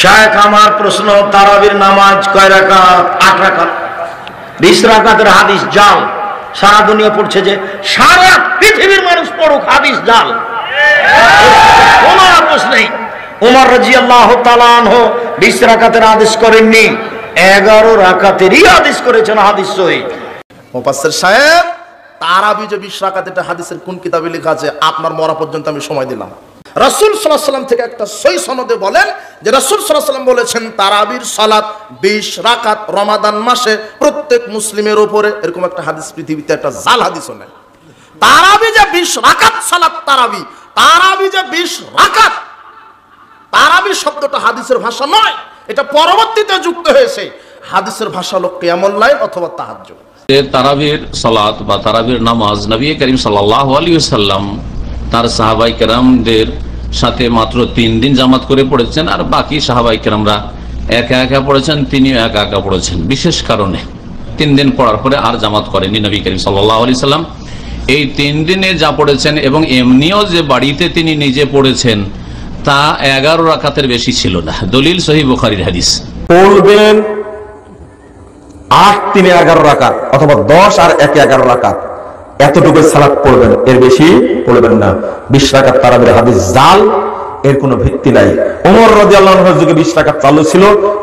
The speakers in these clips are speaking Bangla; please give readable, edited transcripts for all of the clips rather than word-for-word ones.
শায়েখ আমার প্রশ্ন, তারাবির নামাজ কয় রাকাত? 8 রাকাত। 20 রাকাতের হাদিস জাল, সারা দুনিয়া পড়ছে, যে সারা পৃথিবীর মানুষ পড়ুক হাদিস জাল, কোনো আপোষ নেই। ওমর রাদিয়াল্লাহু তাআলা আনহু 20 রাকাতের আদেশ করেননি, 11 রাকাতেরই আদেশ করেছেন, হাদিস সহিহ। মুফাসসির সাহেব, তারাবি যে 20 রাকাত, এটা হাদিসের কোন কিতাবে লেখা আছে? আপনার মরা পর্যন্ত আমি সময় দিলাম। রাসূল সাল্লাল্লাহু আলাইহি ওয়াসাল্লাম থেকে একটা সহিহ সনদে বলেন যে রাসূল সাল্লাল্লাহু আলাইহি ওয়াসাল্লাম বলেছেন তারাবির সালাত 20 রাকাত রমাদান মাসে প্রত্যেক মুসলিমের উপরে। এরকম একটা হাদিস পৃথিবীতে একটা জাল হাদিসও নেই। তারাবি যে 20 রাকাত সালাত, তারাবি যে 20 রাকাত, তারাবি শব্দটা হাদিসের ভাষা নয়, এটা পরবর্তীতে যুক্ত হয়েছে। হাদিসের ভাষা হলো কিয়ামুল লাইল অথবা তাহাজ্জুদ। তারাবির সালাত বা তারাবির নামাজ নবী করিম সাল্লাল্লাহু আলাইহি ওয়াসাল্লাম তার সাহাবায়ে কেরামদের সাথে মাত্র 3 দিন জামাত করে পড়েছেন, আর বাকি সাহাবায়ে কেরামরা একা একা পড়েছেন, তিনিও একা একা পড়েছেন। বিশেষ কারণে 3 দিন পড়ার পরে আর জামাত করেননি নবী করিম সাল্লাল্লাহু আলাইহি ওয়াসাল্লাম। এই 3 দিনে যা পড়েছেন এবং এমনিও যে বাড়িতে তিনি নিজে পড়েছেন তা 11 রাকাতের বেশি ছিল না। দলিল সহিহ বুখারীর হাদিস। পড়বেন 8 3 11 রাকাত অথবা 10 আর 1 11 রাকাত, এতটুকু সালাত পড়বেন, এর বেশি পড়বেন না। 20 রাকাত তারাবির হাদিস জাল, এর কোনো ভিত্তি নাই। ওমর রাদিয়াল্লাহু আনহুর যুগে 20 রাকাত চালু ছিল,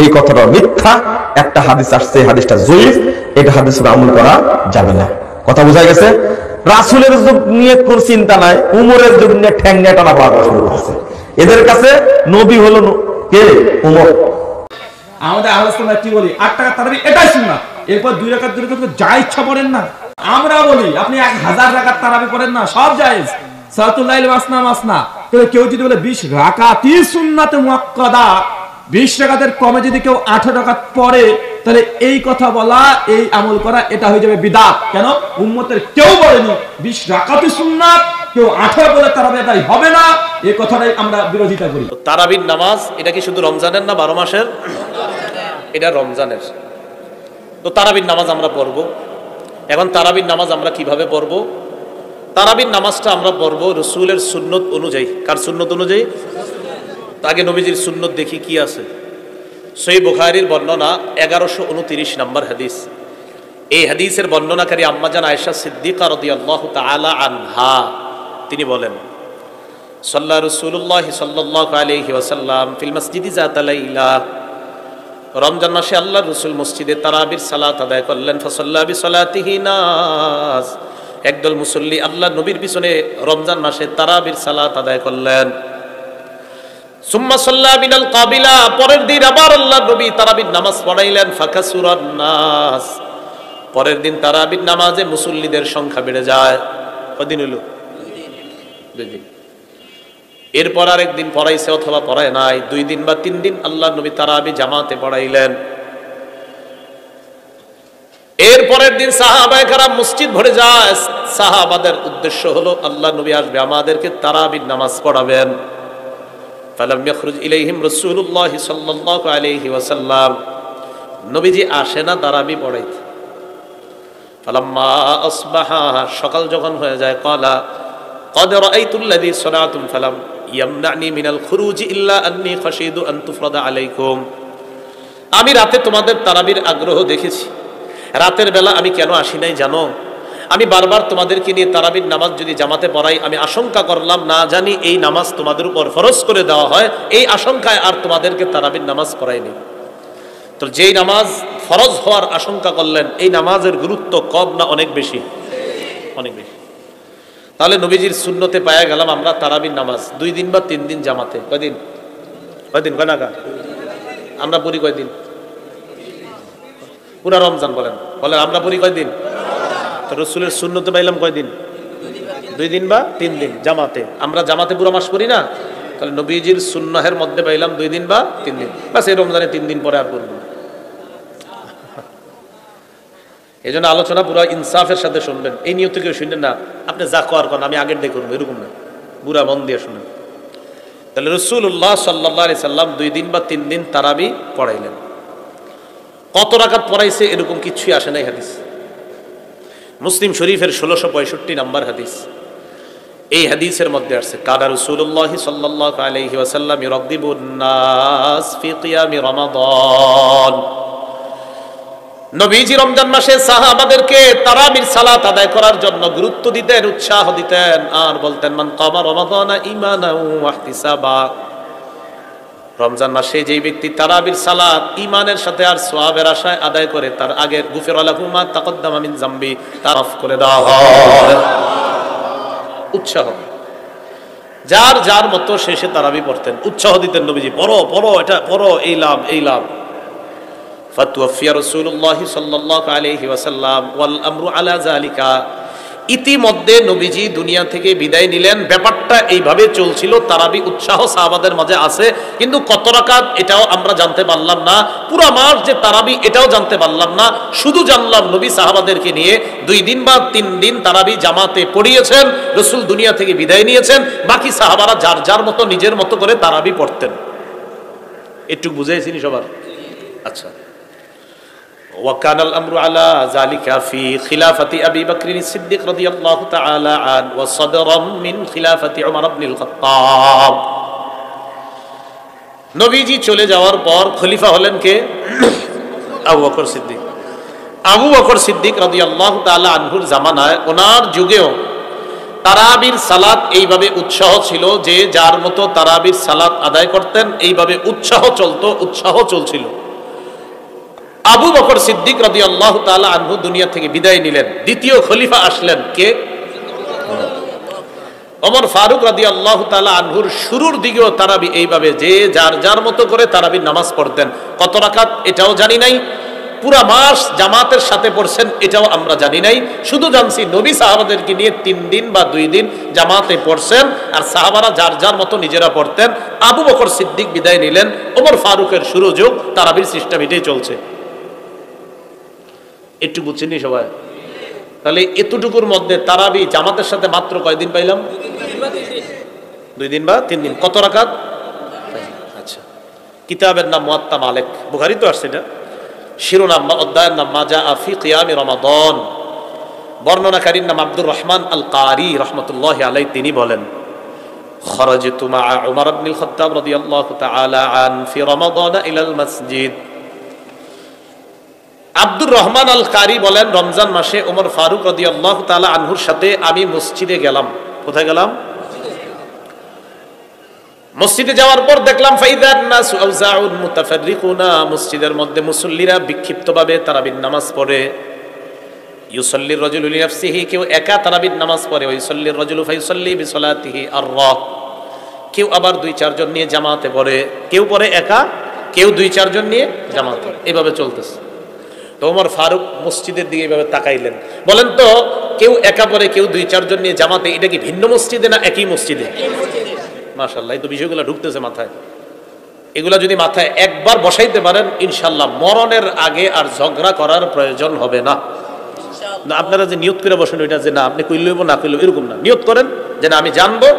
এই কথাটা মিথ্যা। একটা হাদিস আসছে, এই হাদিসটা যঈফ, এটা হাদিসে আমল করা যাবে না। কথা বোঝা গেছে? রাসূলের যুগ নিয়ে কোন চিন্তা নাই, উমরের যুগ নিয়ে ঠ্যাং নিয়ে টানা পাওয়া শুরু করেছে। এদের কাছে নবী হলো কে? উমর। আমাদের আহলে সুন্নাহ কি বলি? 8 টাকা তারাবি এটাই সুন্নাত। এরপর 2 রাকাত 2 রাকাত যা ইচ্ছা পড়েন না। আমরা বলি আপনি 1000 রাকাত তারাবি পড়েন না, সব জায়েজ। সালাতুল লাইল মাসনা মাসনা। তবে কেউ যদি বলে 20 রাকাতই সুন্নাতে মুআক্কাদা, 20 রাকাতের কমে যদি কেউ 18 রাকাত পড়ে, তাহলে এই কথা বলা, এই আমল করা, এটা হয়ে যাবে বিদআত। কেন? উম্মতের কেউ বলেনি 20 রাকাতই সুন্নাত, কেউ 18 বলে তারাবি আদায় হবে না, এই কথাটাই আমরা বিরোধিতা করি। তারাবির নামাজ এটা কি শুধু রমজানের না 12 মাসের? এটা রমজানের। তো তারাবির নামাজ আমরা পড়ব। এখন তারাবির নামাজ আমরা কিভাবে পড়ব? তারাবির নামাজটা আমরা পড়ব রাসূলের সুন্নত অনুযায়ী। কার সুন্নত অনুযায়ী? আগে নবীজির সুন্নত দেখি কি আছে। সহিহ বুখারীর বর্ণনা 1129 নম্বর হাদিস। এই হাদিসের বর্ণনাকারী আম্মা জান আয়েশা সিদ্দিকা রাদিয়াল্লাহু তাআলা আনহা, তিনি বলেন সাল্লা রাসূলুল্লাহ সাল্লাল্লাহু আলাইহি ওয়াসাল্লাম ফিল মসজিদি যাতা লাইলা। রমজান মাসে আল্লাহর রাসূল মসজিদে তারাবির সালাত আদায় করলেন। ফাসাল্লা বিসালাতিহি নাস, একদল মুসল্লি আল্লাহর নবীর পিছনে রমজান মাসে তারাবির সালাত আদায় করলেন। সুম্মা সাল্লা বিনাল কাবিলা, পরের দিন আবার আল্লাহর নবী তারাবির নামাজ পড়াইলেন। ফাকাসুরান নাস, পরের দিন তারাবির নামাজে মুসল্লিদের সংখ্যা বেড়ে যায়। কদিন হলো? 2 দিন। এরপর আরেকদিন পড়াইছে অথবা পড়ায় নাই, 2 দিন বা 3 দিন আল্লাহর নবী তারাবি জামাতে পড়াইলেন। এরপরের দিন সাহাবায়ে কেরাম মসজিদ ভরে যায়। সাহাবাদের উদ্দেশ্য হলো আল্লাহর নবী আসবে, আমাদেরকে তারাবির নামাজ পড়াবেন। ফালাম ইয়াখরুজ ইলাইহিম রাসূলুল্লাহ সাল্লাল্লাহু আলাইহি ওয়াসাল্লাম, নবীজি আসে না তারাবি পড়াইতে। ফালাম্মা আসবাহা, সকাল যখন হয়ে যায়, ক্বালা ক্বাদ রাআইতুল্লাযী সানাতুম ফালাম ইয়ামনানি মিনাল খুরুজি ইল্লা আন্নী খাশিদু আন তুফরাদা আলাইকুম। আমি রাতে তোমাদের তারাবির আগ্রহ দেখেছি, রাতের বেলা আমি কেন আসি নাই জানো? আমি বারবার তোমাদেরকে নিয়ে তারাবির নামাজ যদি জামাতে পড়াই, আমি আশঙ্কা করলাম না জানি এই নামাজ তোমাদের উপর ফরজ করে দেওয়া হয়, এই আশঙ্কায় আর তোমাদেরকে তারাবির নামাজ পড়াইনি। তো যেই নামাজ ফরজ হওয়ার আশঙ্কা করলেন, এই নামাজের গুরুত্ব কম না অনেক বেশি? অনেক বেশি। তাহলে নবীজির সুন্নতে পায়া গেলাম আমরা তারাবির নামাজ 2 দিন বা 3 দিন জামাতে। কয়দিন? কয়দিন? কয়নাকা আমরা পড়ি? কয়দিন? পুরা রমজান বলেন, বলেন আমরা পড়ি কয়দিন? তো রাসূলের সুন্নতে পাইলাম কয়দিন? 2 দিন বা 3 দিন জামাতে। আমরা জামাতে পুরো মাস পড়ি না, তাহলে নবীজির সুন্নাহের মধ্যে পাইলাম 2 দিন বা 3 দিন। বাস এই রমজানে 3 দিন পরে আর পড়ব। এই জন্য আলোচনা পুরো ইনসাফের সাথে শুনবেন, এই নিয়ত কেউ শুনবেন না আপনি যা করার করেন আমি আগের দিয়ে করবো, এরকম না, পুরা মন দিয়ে শুনেন। তাহলে রাসূলুল্লাহ সাল্লাল্লাহু আলাইহি সাল্লাম 2 দিন বা 3 দিন তারাবি পড়াইলেন। কত রাকাত পড়াইছে এরকম কিছুই আসে নাই হাদিস। মুসলিম শরীফের 1665 নম্বর হাদিস। এই হাদিসের মধ্যে আছে কানা রাসূলুল্লাহ সাল্লাল্লাহু আলাইহি ওয়াসাল্লাম ইরাগদিবুন নাস ফি কিয়ামি রমাদান। নবীজি রমজান মাসে সাহাবাদেরকে তারাবির সালাত আদায় করার জন্য গুরুত্ব দিতেন, উৎসাহ দিতেন, আর বলতেন মান কামা রমাদানা ঈমানান ওয়া ইহতিসাবা। রমজান মাসে যেই ব্যক্তি তারাবির সালাত ঈমানের সাথে আর সওয়াবের আশায় আদায় করে, তার আগের গুফিরা লাহু মা তাকদ্দামা মিন যামবি, তার মাফ করে দেওয়া হয়। উৎসাহ, যার যার মতো শেষে তারাবি পড়তেন, উৎসাহ দিতেন নবীজি, পড়ো পড়ো, এটা পড়ো, এই লাভ এই লাভ। ফাতুওয়াফিয়া রাসূলুল্লাহ সাল্লাল্লাহু আলাইহি ওয়াসাল্লাম ওয়াল আমরু আলা যালিকা। ইতিমধ্যে নবীজি দুনিয়া থেকে বিদায় নিলেন। ব্যাপারটা এইভাবে চলছিল, তারাবি উৎসাহ সাহাবাদের মাঝে আছে, কিন্তু কত রাকাত এটাও আমরা জানতে পারলাম না, পুরো মাস যে তারাবি এটাও জানতে পারলাম না। শুধু জানলাম নবী সাহাবাদেরকে নিয়ে 2 দিন বা 3 দিন তারাবি জামাতে পড়িয়েছেন, রাসূল দুনিয়া থেকে বিদায় নিয়েছেন, বাকি সাহাবারা যার যার মতো নিজের মতো করে তারাবি পড়তেন। একটু বুঝাইছিনি সবার? আচ্ছা। وكان الأمر على ذلك في خلافة أبي بكر الصديق رضي الله تعالى عنه وصدرا من خلافة عمر بن الخطاب। নবীজি চলে যাওয়ার পর খলিফা হলেন কে? আবু বকর সিদ্দিক। আবু বকর সিদ্দিক রাদিয়াল্লাহু তাআলা আনহুর জামানায়, ওনার যুগেও তারাবির সালাত এইভাবে উৎসাহ ছিল যে যার মতো তারাবির সালাত আদায় করতেন, এইভাবে উৎসাহ চলতো, উৎসাহ চলছিল। আবু বকর সিদ্দিক রাদিয়াল্লাহু তাআলা আনহু দুনিয়া থেকে বিদায় নিলেন, দ্বিতীয় খলিফা আসলেন কে? ওমর ফারুক রাদিয়াল্লাহু তাআলা আনহুর শুরুর দিকেও তারাবি এইভাবে যে যার যার মতো করে তারাবির নামাজ পড়তেন। কত রাকাত এটাও জানি নাই, পুরা মাস জামাতের সাথে পড়ছেন এটাও আমরা জানি নাই, শুধু জানছি নবী সাহাবাদেরকে নিয়ে 3 দিন বা 2 দিন জামাতে পড়ছেন, আর সাহাবারা যার যার মতো নিজেরা পড়তেন। আবু বকর সিদ্দিক বিদায় নিলেন, ওমর ফারুকের শুরু যুগ, তারাবির সিস্টেম এটাই চলছে। একটু বুঝছেন সবাই? তাহলে এতটুকুর মধ্যে তারাবি জামাতের সাথে মাত্র কয়দিন পাইলাম? 2 দিন বা 3 দিন। কত রাকাত? আচ্ছা, কিতাবের নাম মুয়াত্তা মালিক, বুখারী তো আসছে এটা। শিরোনাম বা অধ্যায়ের নাম মা জাআ ফি কিয়ামি রমাদান। বর্ণনাকারীর নাম আব্দুর রহমান আল কারি রাহমাতুল্লাহি আলাইহি। তিনি বলেন, খরাজতু মা উমর ইবনে আল খাত্তাব রাদিয়াল্লাহু তাআলা আন ফি রমাদান ইলাল মসজিদ। আব্দুর রহমান আল কারি বলেন, রমজান মাসে ওমর ফারুক রাদিয়াল্লাহু তাআলা আনহুর সাথে আমি মসজিদে গেলাম। কোথায় গেলাম? মসজিদে যাওয়ার পর দেখলাম ফাইদান নাসু আউজাউন মুতাফাররিকুনা, মসজিদের মধ্যে মুসল্লিরা বিক্ষিপ্তভাবে তারাবির নামাজ পড়ে। ইউসাল্লির রাজুলু লিনাফসিহি, কেউ একা তারাবির নামাজ পড়ে। ওয়া ইউসাল্লির রাজুলু ফায়ুসাল্লি বিসলাতিহি আর-রাহ, কেউ আবার 2-4 জন নিয়ে জামাতে পড়ে, কেউ পড়ে একা, কেউ 2-4 জন নিয়ে জামাতে, এভাবে চলতেছে। তো ওমর ফারুক মসজিদের দিকে এইভাবে তাকাইলেন, বলেন তো কেউ একা পড়ে, কেউ 2-4 জন নিয়ে জামাতে, এটা কি ভিন্ন মসজিদে না একই মসজিদে? মাশাআল্লাহ, এই তো বিষয়গুলো ঢুকতেছে মাথায়। এগুলা যদি মাথায় একবার বসাইতে পারেন, ইনশাআল্লাহ মরণের আগে আর ঝগড়া করার প্রয়োজন হবে না। আপনারা যে নিয়ত করে বসেন ওইটা যে না আপনি কইল হইব না কইল এরকম না, নিয়ত করেন যে না আমি জানবো,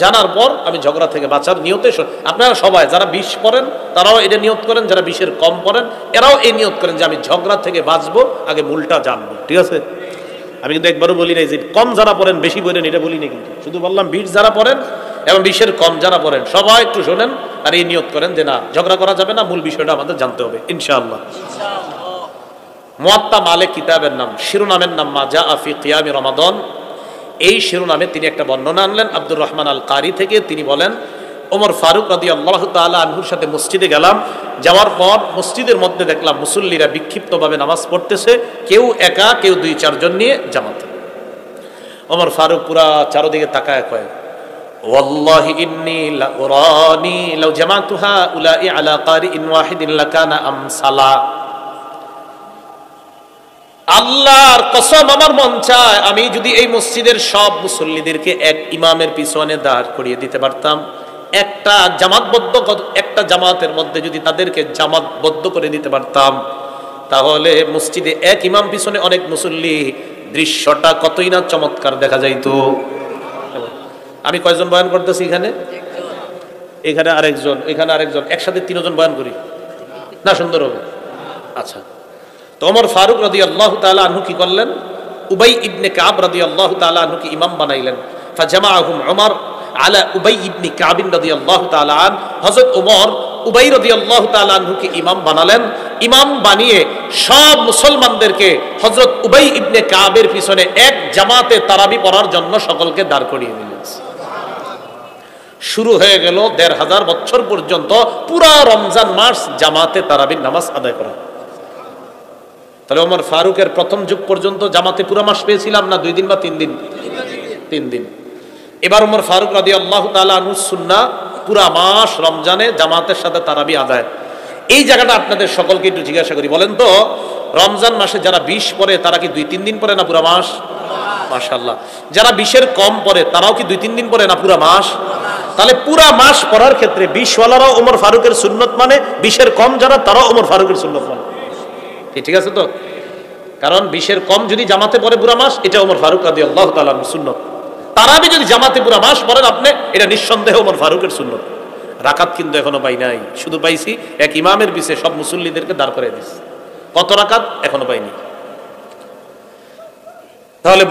জানার পর আমি ঝগড়া থেকে বাঁচার নিয়তে। আপনারা সবাই যারা 20 পড়েন তারাও এটা নিয়ত করেন, যারা 20-এর কম পড়েন এরাও এই নিয়ত করেন যে আমি ঝগড়া থেকে বাঁচবো, আগে মূলটা জানবো। ঠিক আছে? আমি কিন্তু একবারও বলি নাই যে কম যারা পড়েন বেশি পড়েন, এটা বলি না, কিন্তু শুধু বললাম 20 যারা পড়েন এবং 20-এর কম যারা পড়েন সবাই একটু শোনেন আর এই নিয়ত করেন যে না ঝগড়া করা যাবে না, মূল বিষয়টা আমাদের জানতে হবে ইনশাআল্লাহ। মুয়াত্তা মালিক কিতাবের নাম, শিরোনামের নাম মা জাআ ফি কিয়ামি রমাদান। এই শিরোনামে তিনি একটা বর্ণনা আনলেন আব্দুর রহমান আল কারি থেকে। তিনি বলেন, ওমর ফারুক রাদিয়াল্লাহু তাআলা আনহুর সাথে মসজিদে গেলাম, যাওয়ার পর মসজিদের মধ্যে দেখলাম মুসল্লিরা বিক্ষিপ্তভাবে নামাজ পড়তেছে, কেউ একা, কেউ 2-4 জন নিয়ে জামাতে। ওমর ফারুক পুরা চারদিকে তাকায় কয়, ওয়াল্লাহি ইন্নী লা উরানি লাউ জামাতুহা উলাই আলা কারিইন ওয়াহিদিন লাকানা আমসালা। আল্লাহর কসম, আমার মন চায় আমি যদি এই মসজিদের সব মুসল্লিদেরকে এক ইমামের পিছনে দাঁড় করিয়ে দিতে পারতাম, একটা জামাতের মধ্যে যদি তাদেরকে জামাতবদ্ধ করে দিতে পারতাম, তাহলে মসজিদে এক ইমাম পিছনে অনেক মুসল্লি, দৃশ্যটা কতই না চমৎকার দেখা যাইতো। আমি কয়জন বয়ান করতেছি এখানে? এখানে আরেকজন, এখানে আরেকজন, একসাথে 3 জন বয়ান করি না, সুন্দর হবে? আচ্ছা, তো ওমর ফারুক রাদিয়াল্লাহু তাআলা আনহু কি করলেন? উবাই ইবনে কাব রাদিয়াল্লাহু তাআলা আনহুকে ইমাম বানাইলেন। ফাজামাআহুম উমর আলা উবাই ইবনে কাব রাদিয়াল্লাহু তাআলা আন। হযরত ওমর উবাই রাদিয়াল্লাহু তাআলা আনহুকে ইমাম বানালেন। ইমাম বানিয়ে সব মুসলমানদেরকে হযরত উবাই ইবনে কাবের পিছনে এক জামাতে তারাবি পড়ার জন্য সকলকে দাঁড় করিয়ে দিলেন। শুরু হয়ে গেল ১৫০০ বছর পর্যন্ত পুরা রমজান মাস জামাতে তারাবির নামাজ আদায় করা। তাহলে ওমর ফারুকের প্রথম যুগ পর্যন্ত জামাতে পুরা মাস পেয়েছিলাম না 2 দিন বা 3 দিন? 3 দিন। এবার ওমর ফারুক রাদিয়াল্লাহু তাআলা আনহু সুন্নাহ পুরা মাস রমজানে জামাতের সাথে তারাবি আদায়। এই জায়গাটা আপনাদের সকলকে একটু জিজ্ঞাসা করি, বলেন তো রমজান মাসে যারা 20 পড়ে তারা কি 2-3 দিন পড়ে না পুরা মাস? মাশাআল্লাহ। যারা 20-এর কম পড়ে তারাও কি 2-3 দিন পড়ে না পুরা মাস? তাহলে পুরা মাস পড়ার ক্ষেত্রে 20 ওয়ালারাও ওমর ফারুকের সুন্নত মানে, 20-এর কম যারা তারাও ওমর ফারুকের সুন্নত মানে। ঠিক আছে তো? কারণ 20-এর কম যদি জামাতে পড়ে পুরা মাস, এটা ওমর ফারুক রাদিয়াল্লাহু তাআলার সুন্নত। তারাবি যদি জামাতে পুরা মাস পড়েন আপনি, এটা নিঃসন্দেহে ওমর ফারুকের সুন্নত। রাকাত কিন্তু এখনো পাই নাই, শুধু পাইছি এক ইমামের পিছে সব মুসল্লিদেরকে দাঁড় করে দিচ্ছে। কত রাকাত এখনো পাইনি। তাহলে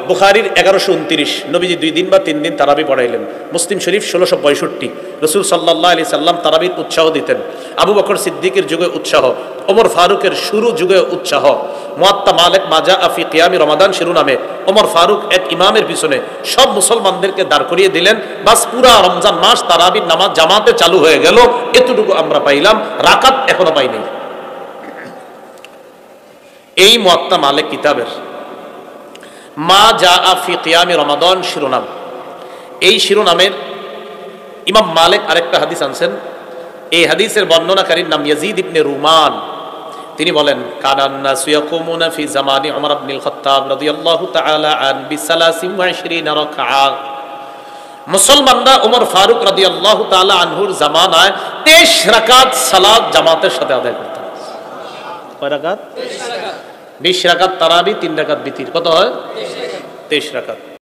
বুখারীর 1129 নবীজি 2 দিন বা 3 দিন তারাবি পড়াইলেন। মুসলিম শরীফ 1665 রাসূল সাল্লাল্লাহু আলাইহি সাল্লাম তারাবির উৎসাহ দিতেন। আবু বকর সিদ্দিকের যুগে উৎসাহ, ওমর ফারুকের শুরু যুগে উৎসাহ। মুয়াত্তা মালিক মাজা ফি কিয়ামি রমাদান শিরোনামে ওমর ফারুক এক ইমামের পিছনে সব মুসলমানদেরকে দাঁড় করিয়ে দিলেন। বাস পুরা রমজান মাস তারাবির নামাজ জামাতে চালু হয়ে গেল। এতটুকু আমরা পাইলাম, রাকাত এখনো পাইনি। এই মুয়াত্তা মালিক কিতাবের মা জা ফি কিয়ামি রমাদান শিরোনাম, এই শিরোনামের ইমাম মালিক আরেকটা হাদিস আনছেন। এই হাদিসের বর্ণনাকারীর নাম ইয়াজিদ ইবনে রুমান। তিনি বলেন কানান নাসু ইয়াকুমুনা ফি জামানি উমর ইবনুল খাত্তাব রাদিয়াল্লাহু তাআলা আন বি23 রাকাত। মুসলমানরা ওমর ফারুক রাদিয়াল্লাহু তাআলা আনহুর জামানায় 23 রাকাত সালাত জামাতের সাথে আদায় করতেন। কয় রাকাত? 20 রাকাত তারাবি, 3 রাকাত বিতির, কত হয়? 23 রাকাত।